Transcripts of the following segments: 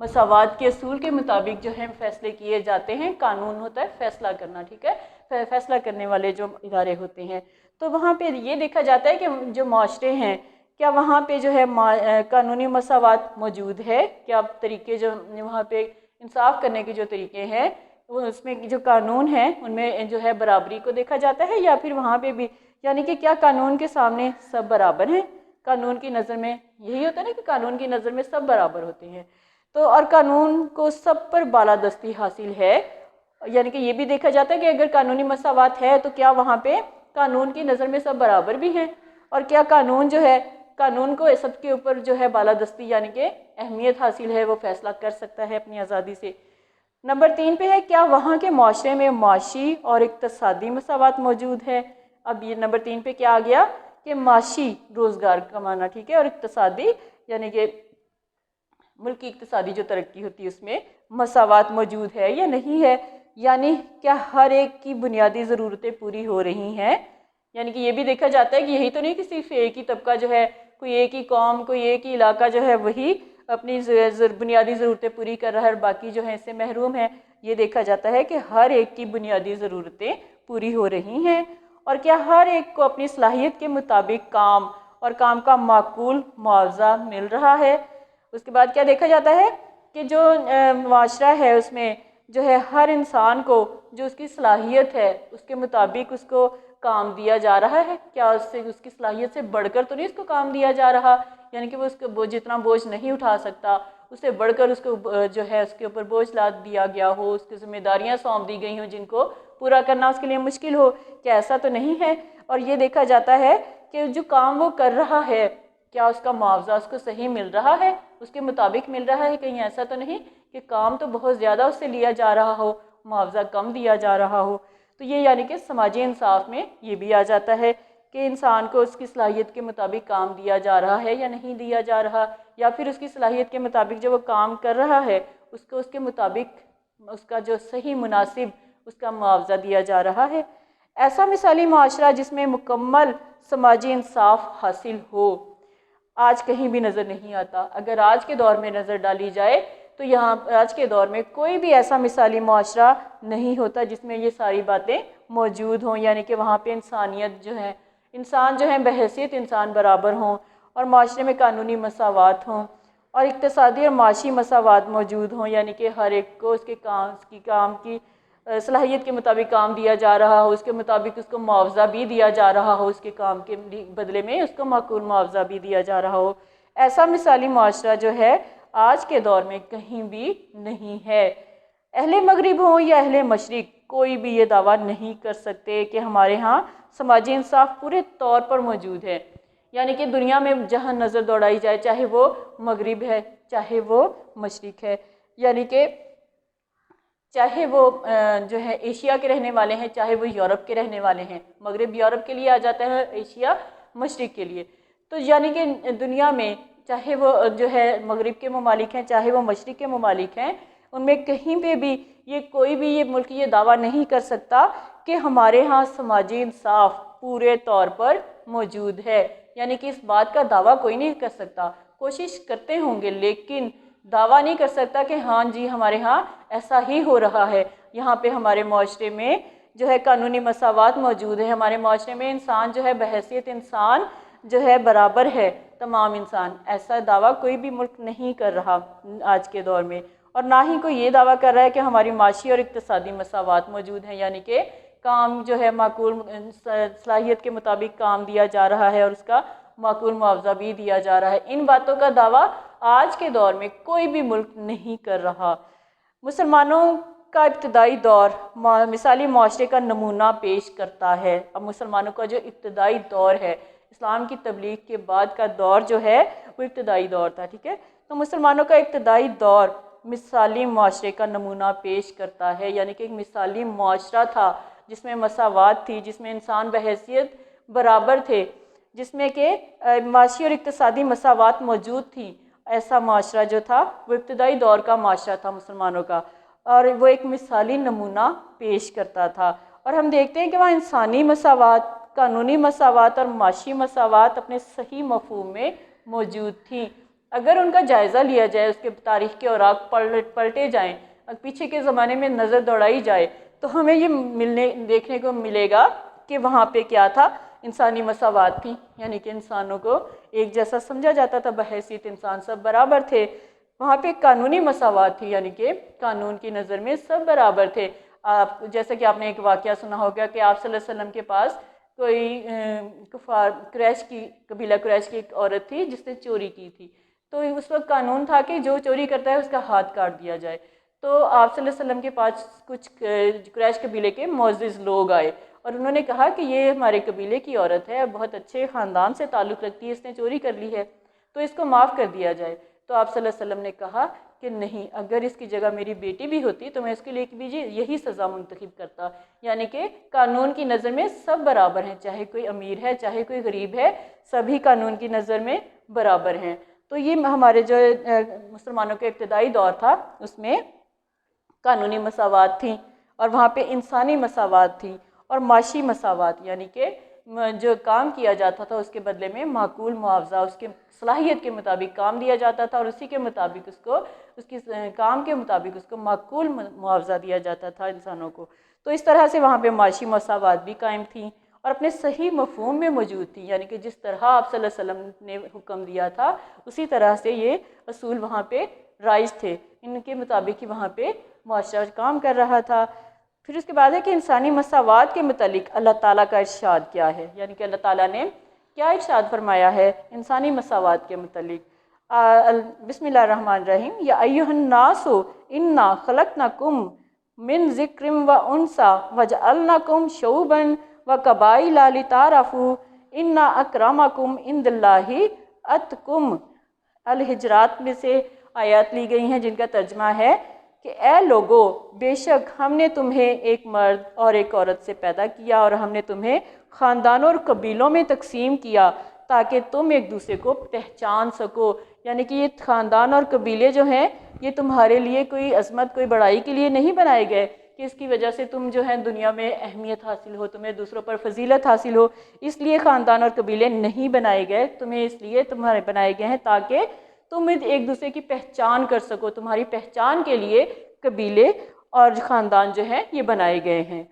مساوات کے اصول کے مطابق جو ہے فیصلے کیے جاتے ہیں. قانون ہوتا ہے فیصلہ کرنا، ٹھیک ہے، فیصلہ کرنے والے جو ادارے ہوتے ہیں. تو وہاں پہ یہ دیکھا جاتا ہے کہ جو معاشرے ہیں کیا وہاں پہ جو ہے قانونی مساوات موجود ہے، کیا طریقے جو وہاں پہ انصاف کرنے کے جو طریقے ہیں وہ اس میں جو قانون ہیں ان میں جو ہے برابری کو دیکھا جاتا ہے، یا پھر وہاں پہ بھی یعنی کہ کیا قانون کے سامنے سب برابر ہیں. قانون کی نظر میں یہی ہوتا ہے نا کہ قانون کی نظر میں سب برابر ہوتے ہیں. تو اور قانون کو سب پر بالادستی حاصل ہے، یعنی کہ یہ بھی دیکھا جاتا ہے کہ اگر قانونی مساوات ہے تو کیا وہاں پہ قانون کی نظر میں سب برابر بھی ہیں، اور کیا قانون جو ہے قانون کو سب کے اوپر جو ہے بالادستی یعنی کہ اہمیت حاصل ہے، وہ فیصلہ کر سکتا ہے اپنی آزادی سے. نمبر 3 پہ ہے کیا وہاں کے معاشرے میں معاشی اور اقتصادی مساوات موجود ہے. اب یہ نمبر 3 پہ کیا آ گیا کہ معاشی روزگار کمانا، ٹھیک ہے، اور اقتصادی یعنی کہ ملک کی اقتصادی جو ترقی ہوتی ہے اس میں مساوات موجود ہے یا نہیں ہے. یعنی کیا ہر ایک کی بنیادی ضرورتیں پوری ہو رہی ہیں. یعنی کہ یہ بھی دیکھا جاتا ہے کہ یہی تو نہیں کہ صرف ایک ہی طبقہ جو ہے، کوئی ایک ہی قوم، کوئی ایک ہی علاقہ جو ہے وہی اپنی بنیادی ضرورتیں پوری کر رہا ہے اور باقی جو ہے اس سے محروم ہیں. یہ دیکھا جاتا ہے کہ ہر ایک کی بنیادی ضرورتیں پوری ہو رہی ہیں، اور کیا ہر ایک کو اپنی صلاحیت کے مطابق کام اور کام کا معقول معاوضہ مل رہا ہے. اس کے بعد کیا دیکھا جاتا ہے کہ جو معاشرہ ہے اس میں جو ہے ہر انسان کو جو اس کی صلاحیت ہے اس کے مطابق اس کو کام دیا جا رہا ہے. کیا اس کی صلاحیت سے بڑھ کر تو نہیں اس کو کام دیا جا رہا، یعنی کہ وہ اس کو جتنا بوجھ نہیں اٹھا سکتا اس سے بڑھ کر اس کو جو ہے اس کے اوپر بوجھ لاد دیا گیا ہو، اس کی ذمہ داریاں سونپ دی گئی ہوں جن کو پورا کرنا اس کے لیے مشکل ہو. کیا ایسا تو نہیں ہے؟ اور یہ دیکھا جاتا ہے کہ جو کام وہ کر رہا ہے کیا اس کا معاوضہ اس کو صحیح مل رہا ہے، اس کے مطابق مل رہا ہے. کہیں ایسا تو نہیں کہ کام تو بہت زیادہ اس سے لیا جا رہا ہو، معاوضہ کم دیا جا رہا ہو. تو یہ یعنی کہ سماجی انصاف میں یہ بھی آ جاتا ہے کہ انسان کو اس کی صلاحیت کے مطابق کام دیا جا رہا ہے یا نہیں دیا جا رہا، یا پھر اس کی صلاحیت کے مطابق جو وہ کام کر رہا ہے اس کو اس کے مطابق اس کا جو صحیح مناسب اس کا معاوضہ دیا جا رہا ہے. ایسا مثالی معاشرہ جس میں مکمل سماجی انصاف حاصل ہو آج کہیں بھی نظر نہیں آتا. اگر آج کے دور میں نظر ڈالی جائے تو یہاں آج کے دور میں کوئی بھی ایسا مثالی معاشرہ نہیں ہوتا جس میں یہ ساری باتیں موجود ہوں، یعنی کہ وہاں پہ انسانیت جو ہے انسان جو ہے بحیثیت انسان برابر ہوں، اور معاشرے میں قانونی مساوات ہوں، اور اقتصادی اور معاشی مساوات موجود ہوں، یعنی کہ ہر ایک کو اس کے کام کی صلاحیت کے مطابق کام دیا جا رہا ہو، اس کے مطابق اس کو معاوضہ بھی دیا جا رہا ہو، اس کے کام کے بدلے میں اس کو معقول معاوضہ بھی دیا جا رہا ہو. ایسا مثالی معاشرہ جو ہے آج کے دور میں کہیں بھی نہیں ہے. اہل مغرب ہوں یا اہل مشرق کوئی بھی یہ دعویٰ نہیں کر سکتے کہ ہمارے ہاں سماجی انصاف پورے طور پر موجود ہے. یعنی کہ دنیا میں جہاں نظر دوڑائی جائے چاہے وہ مغرب ہے چاہے وہ مشرق ہے، یعنی کہ چاہے وہ جو ہے ایشیا کے رہنے والے ہیں چاہے وہ یورپ کے رہنے والے ہیں. مغرب یورپ کے لیے آ جاتا ہے، ایشیا مشرق کے لیے. تو یعنی کہ دنیا میں چاہے وہ جو ہے مغرب کے ممالک ہیں چاہے وہ مشرق کے ممالک ہیں، ان میں کہیں پہ بھی یہ کوئی بھی یہ ملک یہ دعویٰ نہیں کر سکتا کہ ہمارے ہاں سماجی انصاف پورے طور پر موجود ہے. یعنی کہ اس بات کا دعویٰ کوئی نہیں کر سکتا. کوشش کرتے ہوں گے لیکن دعویٰ نہیں کر سکتا کہ ہاں جی ہمارے ہاں ایسا ہی ہو رہا ہے. یہاں پہ ہمارے معاشرے میں جو ہے قانونی مساوات موجود ہے، ہمارے معاشرے میں انسان جو ہے بحیثیت انسان جو ہے برابر ہے تمام انسان. ایسا دعویٰ کوئی بھی ملک نہیں کر رہا آج کے دور میں، اور نہ ہی کوئی یہ دعویٰ کر رہا ہے کہ ہماری معاشی اور اقتصادی مساوات موجود ہیں، یعنی کہ کام جو ہے معقول صلاحیت کے مطابق کام دیا جا رہا ہے اور اس کا معقول معاوضہ بھی دیا جا رہا ہے. ان باتوں کا دعویٰ آج کے دور میں کوئی بھی ملک نہیں کر رہا. مسلمانوں کا ابتدائی دور مثالی معاشرے کا نمونہ پیش کرتا ہے. اب مسلمانوں کا جو ابتدائی دور ہے اسلام کی تبلیغ کے بعد کا دور جو ہے وہ ابتدائی دور تھا، ٹھیک ہے. تو مسلمانوں کا ابتدائی دور مثالی معاشرے کا نمونہ پیش کرتا ہے، یعنی کہ ایک مثالی معاشرہ تھا جس میں مساوات تھی، جس میں انسان بحیثیت برابر تھے، جس میں کہ معاشی اور اقتصادی مساوات موجود تھی. ایسا معاشرہ جو تھا وہ ابتدائی دور کا معاشرہ تھا مسلمانوں کا، اور وہ ایک مثالی نمونہ پیش کرتا تھا. اور ہم دیکھتے ہیں کہ وہاں انسانی مساوات، قانونی مساوات اور معاشی مساوات اپنے صحیح مفہوم میں موجود تھیں. اگر ان کا جائزہ لیا جائے، اس کے تاریخ کے اوراق پلٹے جائیں، پیچھے کے زمانے میں نظر دوڑائی جائے، تو ہمیں یہ دیکھنے کو ملے گا کہ وہاں پہ کیا تھا، انسانی مساوات تھی، یعنی کہ انسانوں کو ایک جیسا سمجھا جاتا تھا، بحیثیت انسان سب برابر تھے۔ وہاں پہ قانونی مساوات تھی، یعنی کہ قانون کی نظر میں سب برابر تھے۔ جیسا کہ آپ نے ایک واقعہ سنا ہوگا کہ آپ صلی اللہ علیہ وسلم کے پاس کوئی کفار قبیلہ قریش کی ایک عورت تھی جس نے چوری کی تھی، تو اس وقت قانون تھا کہ جو چوری کرتا ہے اس کا ہاتھ کاٹ دیا جائے۔ تو آپ صلی اللہ علیہ وسلم کے پاس کچھ قریش قبیلے کے معزز لوگ آئے اور انہوں نے کہا کہ یہ ہمارے قبیلے کی عورت ہے، بہت اچھے خاندان سے تعلق رکھتی ہے، اس نے چوری کر لی ہے، تو اس کو معاف کر دیا جائے۔ تو آپ صلی اللہ علیہ وسلم نے کہا کہ نہیں، اگر اس کی جگہ میری بیٹی بھی ہوتی تو میں اس کے لیے بھی یہی سزا منتخب کرتا، یعنی کہ قانون کی نظر میں سب برابر ہیں، چاہے کوئی امیر ہے چاہے کوئی غریب ہے، سبھی قانون کی نظر میں برابر ہیں۔ تو یہ ہمارے جو مسلمانوں کے ابتدائی دور تھا اس میں قانونی مساوات تھیں، اور وہاں پہ انسانی مساوات تھی اور معاشی مساوات، یعنی کہ جو کام کیا جاتا تھا اس کے بدلے میں معقول معاوضہ، اس کے صلاحیت کے مطابق کام دیا جاتا تھا اور اسی کے مطابق اس کی کام کے مطابق اس کو معقول معاوضہ دیا جاتا تھا انسانوں کو۔ تو اس طرح سے وہاں پہ معاشی مساوات بھی قائم تھیں اور اپنے صحیح مفہوم میں موجود تھی، یعنی کہ جس طرح آپ صلی اللہ علیہ وسلم نے حکم دیا تھا اسی طرح سے یہ اصول وہاں پہ رائج تھے، ان کے مطابق ہی وہاں پہ معاشرہ کام کر رہا تھا۔ پھر اس کے بعد ہے کہ انسانی مساوات کے متعلق اللہ تعالیٰ کا ارشاد کیا ہے، یعنی کہ اللہ تعالیٰ نے کیا ارشاد فرمایا ہے انسانی مساوات کے متعلق۔ بسم اللہ الرحمن الرحیم، یا ایھا الناس انا خلقناکم من ذکر و انثی وجعلناکم شعوبا وقبائل لتعارفوا ان اکرمکم عند اللہ اتقاکم۔ الحجرات میں سے آیات لی گئی ہیں جن کا ترجمہ ہے کہ اے لوگو، بے شک ہم نے تمہیں ایک مرد اور ایک عورت سے پیدا کیا اور ہم نے تمہیں خاندانوں اور قبیلوں میں تقسیم کیا تاکہ تم ایک دوسرے کو پہچان سکو، یعنی کہ یہ خاندان اور قبیلے جو ہیں یہ تمہارے لیے کوئی عظمت کوئی بڑائی کے لیے نہیں بنائے گئے کہ اس کی وجہ سے تم جو ہے دنیا میں اہمیت حاصل ہو، تمہیں دوسروں پر فضیلت حاصل ہو، اس لیے خاندان اور قبیلے نہیں بنائے گئے، تمہیں اس لیے تمہارے بنائے گئے ہیں تاکہ تم ایک دوسرے کی پہچان کر سکو، تمہاری پہچان کے لیے قبیلے اور خاندان جو ہیں یہ بنائے گئے ہیں۔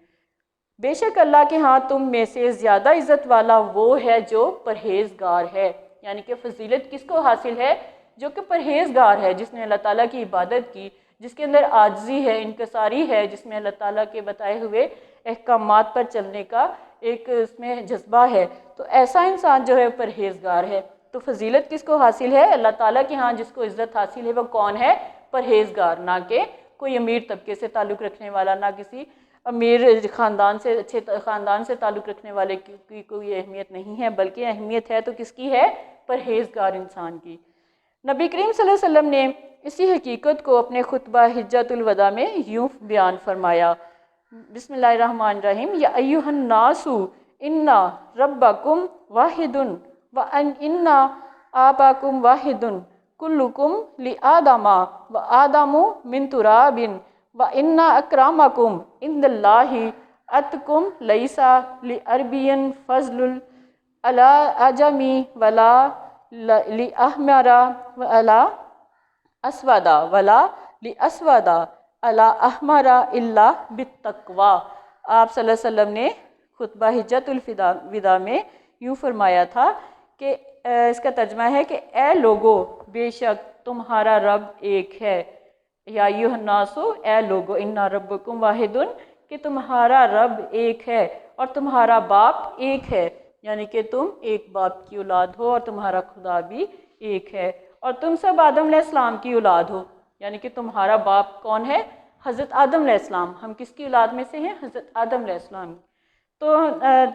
بے شک اللہ کے ہاں تم میں سے زیادہ عزت والا وہ ہے جو پرہیزگار ہے، یعنی کہ فضیلت کس کو حاصل ہے؟ جو کہ پرہیزگار ہے، جس نے اللہ تعالیٰ کی عبادت کی، جس کے اندر عاجزی ہے، انکساری ہے، جس میں اللہ تعالیٰ کے بتائے ہوئے احکامات پر چلنے کا ایک اس میں جذبہ ہے، تو ایسا انسان جو ہے پرہیزگار ہے۔ تو فضیلت کس کو حاصل ہے؟ اللہ تعالیٰ کے ہاں جس کو عزت حاصل ہے وہ کون ہے؟ پرہیزگار، نہ کہ کوئی امیر طبقے سے تعلق رکھنے والا، نہ کسی امیر خاندان سے اچھے خاندان سے تعلق رکھنے والے کی کوئی اہمیت نہیں ہے، بلکہ اہمیت ہے تو کس کی ہے؟ پرہیزگار انسان کی۔ نبی کریم صلی اللہ علیہ وسلم نے اسی حقیقت کو اپنے خطبہ حجۃ الوداع میں یوں بیان فرمایا، بسم اللہ الرحمن الرحیم، یا ایھا الناس انا ربکم واحد وان آباکم واحد کلکم لآدم وآدم من تراب وَإِنَّ أَكْرَمَكُمْ عِنْدَ اللَّهِ أَتْقَاكُمْ لَيْسَ لِعَرَبِيٍّ فَضْلٌ عَلَىٰ أَعْجَمِيٍّ وَلَا لِأَحْمَرَ وَلَا أَسْوَدَ وَلَا لِأَسْوَدَ عَلَىٰ أَحْمَرَ إِلَّا بِالتَّقْوَىٰ۔ آپ صلی اللہ علیہ وسلم نے خطبہ حجۃ الوداع میں یوں فرمایا تھا کہ اس کا ترجمہ ہے کہ اے لوگو، بے شک تمہارا رب ایک ہے، یا ایھا الناس، اے لوگو، انا ربکم واحد، کہ تمہارا رب ایک ہے اور تمہارا باپ ایک ہے، یعنی کہ تم ایک باپ کی اولاد ہو اور تمہارا خدا بھی ایک ہے، اور تم سب آدم علیہ السلام کی اولاد ہو، یعنی کہ تمہارا باپ کون ہے؟ حضرت آدم علیہ السلام۔ ہم کس کی اولاد میں سے ہیں؟ حضرت آدم علیہ السلام۔ تو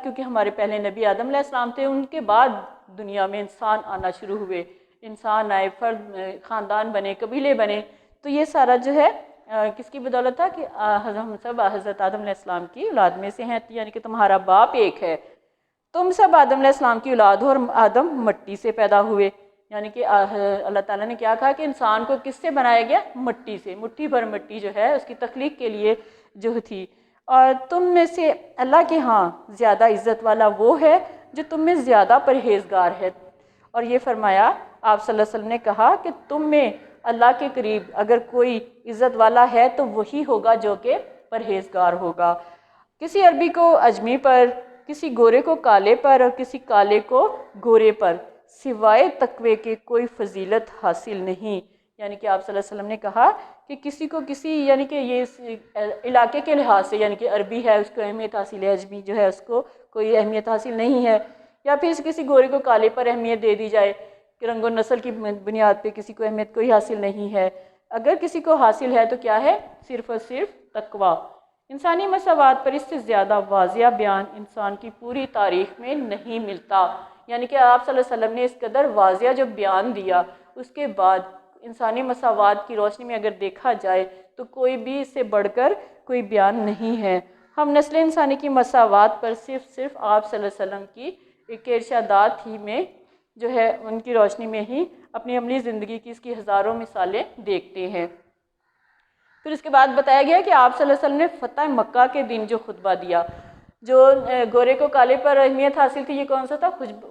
کیونکہ ہمارے پہلے نبی آدم علیہ السلام تھے، ان کے بعد دنیا میں انسان آنا شروع ہوئے، انسان آئے، فرد خاندان بنے، قبیلے بنے، تو یہ سارا جو ہے کس کی بدولت تھا کہ ہم سب حضرت آدم علیہ السلام کی اولاد میں سے ہیں، یعنی کہ تمہارا باپ ایک ہے، تم سب آدم علیہ السلام کی اولاد ہو اور آدم مٹی سے پیدا ہوئے، یعنی کہ اللہ تعالیٰ نے کیا کہا کہ انسان کو کس سے بنایا گیا؟ مٹی سے، مٹھی بھر مٹی جو ہے اس کی تخلیق کے لیے جو تھی، اور تم میں سے اللہ کے ہاں زیادہ عزت والا وہ ہے جو تم میں زیادہ پرہیزگار ہے، اور یہ فرمایا آپ صلی اللہ علیہ وسلم نے کہا کہ تم میں اللہ کے قریب اگر کوئی عزت والا ہے تو وہی ہوگا جو کہ پرہیزگار ہوگا۔ کسی عربی کو اجمی پر، کسی گورے کو کالے پر اور کسی کالے کو گورے پر سوائے تقوی کے کوئی فضیلت حاصل نہیں۔ یعنی کہ آپ صلی اللہ علیہ وسلم نے کہا کہ کسی کو کسی یعنی کہ یہ علاقے کے لحاظ سے، یعنی کہ عربی ہے اس کو اہمیت حاصل ہے، اجمی جو ہے اس کو کوئی اہمیت حاصل نہیں ہے، یا پھر کسی گورے کو کالے پر اہمیت دے دی جائے کہ رنگ و نسل کی بنیاد پہ کسی کو اہمیت کوئی حاصل نہیں ہے۔ اگر کسی کو حاصل ہے تو کیا ہے؟ صرف اور صرف تقوی۔ انسانی مساوات پر اس سے زیادہ واضح بیان انسان کی پوری تاریخ میں نہیں ملتا۔ یعنی کہ آپ صلی اللہ علیہ وسلم نے اس قدر واضح جو بیان دیا، اس کے بعد انسانی مساوات کی روشنی میں اگر دیکھا جائے تو کوئی بھی اس سے بڑھ کر کوئی بیان نہیں ہے۔ ہم نسل انسانی کی مساوات پر صرف آپ صلی اللہ علیہ وسلم کی ایک ارشادات ہی میں جو ہے ان کی روشنی میں ہی اپنی عملی زندگی کی اس کی ہزاروں مثالیں دیکھتے ہیں۔ پھر اس کے بعد بتایا گیا کہ آپ صلی اللہ علیہ وسلم نے فتح مکہ کے دن جو خطبہ دیا، جو گورے کو کالے پر اہمیت حاصل تھی، یہ کون سا تھا؟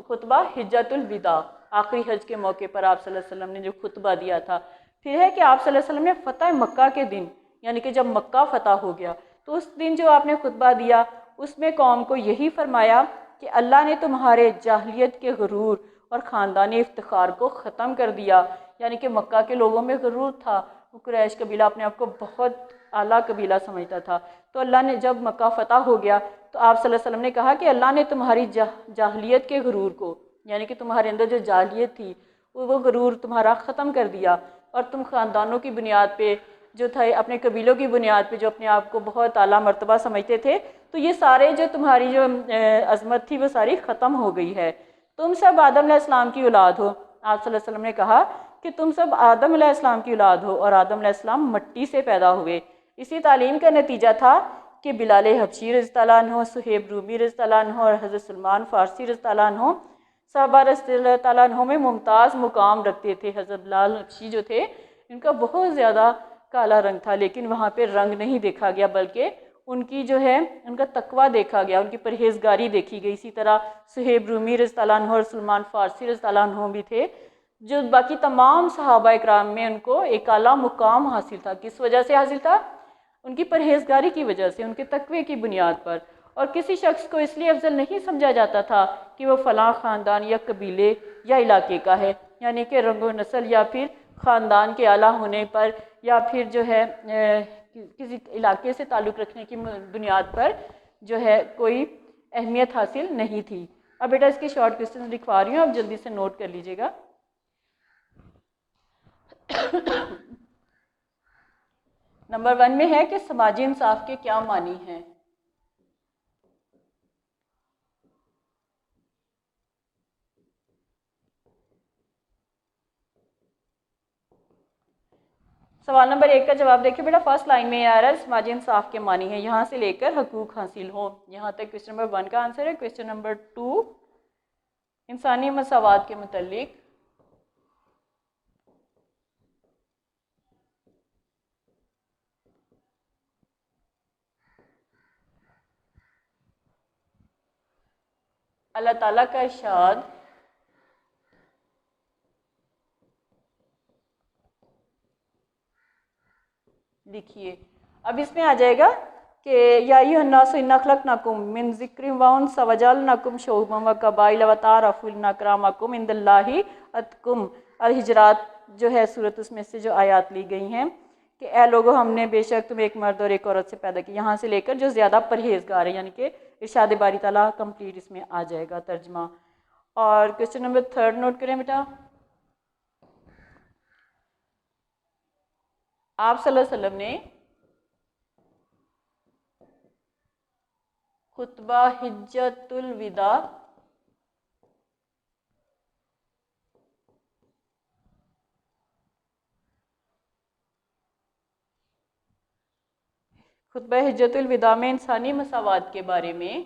خطبہ حجۃ الوداع، آخری حج کے موقع پر آپ صلی اللہ علیہ وسلم نے جو خطبہ دیا تھا۔ پھر ہے کہ آپ صلی اللہ علیہ وسلم نے فتح مکہ کے دن، یعنی کہ جب مکہ فتح ہو گیا تو اس دن جو آپ نے خطبہ دیا اس میں قوم کو یہی فرمایا کہ اللہ نے تمہارے جاہلیت کے غرور اور خاندانی افتخار کو ختم کر دیا۔ یعنی کہ مکہ کے لوگوں میں غرور تھا، وہ قریش قبیلہ اپنے آپ کو بہت اعلیٰ قبیلہ سمجھتا تھا، تو اللہ نے جب مکہ فتح ہو گیا تو آپ صلی اللہ علیہ وسلم نے کہا کہ اللہ نے تمہاری جاہلیت کے غرور کو، یعنی کہ تمہارے اندر جو جاہلیت تھی وہ غرور تمہارا ختم کر دیا، اور تم خاندانوں کی بنیاد پہ جو تھا، اپنے قبیلوں کی بنیاد پہ جو اپنے آپ کو بہت اعلیٰ مرتبہ سمجھتے تھے، تو یہ سارے جو تمہاری جو عظمت تھی وہ ساری ختم ہو گئی ہے۔ تم سب آدم علیہ السلام کی اولاد ہو۔ آپ صلی اللہ علیہ وسلم نے کہا کہ تم سب آدم علیہ السلام کی اولاد ہو، اور آدم علیہ السلام مٹی سے پیدا ہوئے۔ اسی تعلیم کا نتیجہ تھا کہ بلال حبشی رضی اللہ عنہ، صہیب رومی رضی اللہ عنہ اور حضرت سلمان فارسی رضی اللہ عنہ صحابہ رضی اللہ عنہ میں ممتاز مقام رکھتے تھے۔ حضرت بلال حبشی جو تھے ان کا بہت زیادہ کالا رنگ تھا، لیکن وہاں پہ رنگ نہیں دیکھا گیا بلکہ ان کی جو ہے ان کا تقوی دیکھا گیا، ان کی پرہیزگاری دیکھی گئی۔ اسی طرح صہیب رومی رضی اللہ عنہ اور سلمان فارسی رضی اللہ عنہ بھی تھے، جو باقی تمام صحابہ اکرام میں ان کو ایک اعلیٰ مقام حاصل تھا۔ کس وجہ سے حاصل تھا؟ ان کی پرہیزگاری کی وجہ سے، ان کے تقوی کی بنیاد پر۔ اور کسی شخص کو اس لیے افضل نہیں سمجھا جاتا تھا کہ وہ فلاں خاندان یا قبیلے یا علاقے کا ہے، یعنی کہ رنگ و نسل یا پھر خاندان کے اعلیٰ ہونے پر یا پھر جو ہے کسی علاقے سے تعلق رکھنے کی بنیاد پر جو ہے کوئی اہمیت حاصل نہیں تھی۔ اب بیٹا اس کے شارٹ کویسچنز لکھوا رہی ہوں، آپ جلدی سے نوٹ کر لیجیے گا۔ نمبر 1 میں ہے کہ سماجی انصاف کے کیا معنی ہیں؟ سوال نمبر 1 کا جواب دیکھیں بیٹا، فرسٹ لائن میں آ رہا ہے سماجی انصاف کے معنی ہیں، یہاں سے لے کر حقوق حاصل ہوں، یہاں تک کویسچن نمبر 1 کا آنسر ہے۔ کویسچن نمبر 2 انسانی مساوات کے متعلق، اللہ تعالیٰ کا ارشاد لکھیے۔ اب اس میں آ جائے گا کہ یا ایھا الناس انا خلقناکم من ذکر و انثی وجعلناکم شعوبا وقبائل لتعارفوا ان اکرمکم عند اللہ اتقاکم۔ الحجرات جو ہے سورت، اس میں سے جو آیات لی گئی ہیں کہ اے لوگو ہم نے بے شک تم ایک مرد اور ایک عورت سے پیدا کی، یہاں سے لے کر جو زیادہ پرہیزگار ہے، یعنی کہ ارشاد باری تعالیٰ کمپلیٹ اس میں آ جائے گا ترجمہ۔ اور کویسچن نمبر 3 نوٹ کریں بیٹا، آپ صلی اللہ علیہ وسلم نے خطبہ حجۃ الوداع خطبہ حجۃ الوداع میں انسانی مساوات کے بارے میں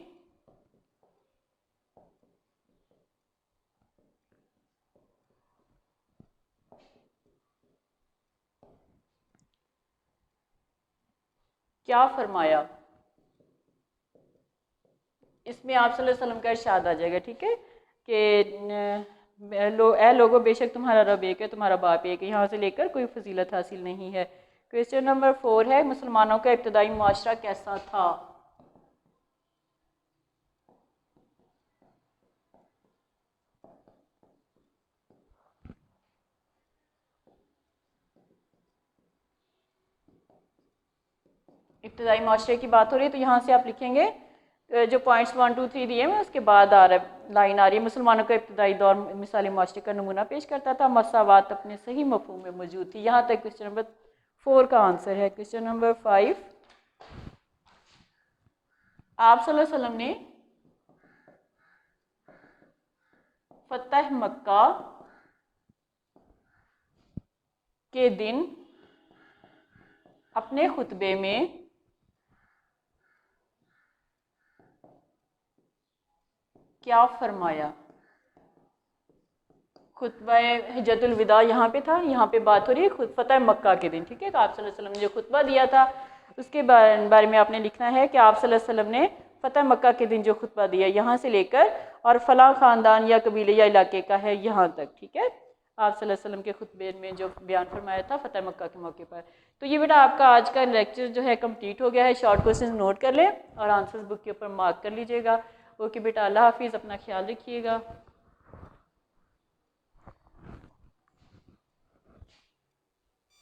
کیا فرمایا؟ اس میں آپ صلی اللہ علیہ وسلم کا ارشاد آ جائے گا، ٹھیک ہے، کہ اے لوگو بے شک تمہارا رب ایک ہے، تمہارا باپ ایک ہے، یہاں سے لے کر کوئی فضیلت حاصل نہیں ہے۔ کویسچن نمبر 4 ہے مسلمانوں کا ابتدائی معاشرہ کیسا تھا؟ ابتدائی معاشرے کی بات ہو رہی ہے تو یہاں سے آپ لکھیں گے جو پوائنٹس 1 2 3 دیے ہیں اس کے بعد آ رہا ہے لائن آ رہی ہے مسلمانوں کا ابتدائی دور مثالی معاشرے کا نمونہ پیش کرتا تھا، مساوات اپنے صحیح مفہوم میں موجود تھی۔ یہاں تک کویسچن نمبر 4 کا آنسر ہے۔ کویسچن نمبر 5 آپ صلی اللہ علیہ وسلم نے فتح مکہ کے دن اپنے خطبے میں کیا فرمایا؟ خطبہ حجۃ الوداع یہاں پہ تھا، یہاں پہ بات ہو رہی ہے فتح مکہ کے دن، ٹھیک ہے؟ تو آپ صلی اللہ علیہ وسلم نے جو خطبہ دیا تھا اس کے بارے میں آپ نے لکھنا ہے کہ آپ صلی اللہ علیہ وسلم نے فتح مکہ کے دن جو خطبہ دیا یہاں سے لے کر اور فلاں خاندان یا قبیلے یا علاقے کا ہے یہاں تک، ٹھیک ہے؟ آپ صلی اللہ علیہ وسلم کے خطبے میں جو بیان فرمایا تھا فتح مکہ کے موقع پر۔ تو یہ بیٹا آپ کا آج کا لیکچر جو ہے کمپلیٹ ہو گیا ہے۔ شارٹ کوسچنز نوٹ کر لیں اور آنسرز بک کے اوپر مارک کر لیجیے گا۔ اوکے بیٹا، اللہ حافظ، اپنا خیال رکھیے گا۔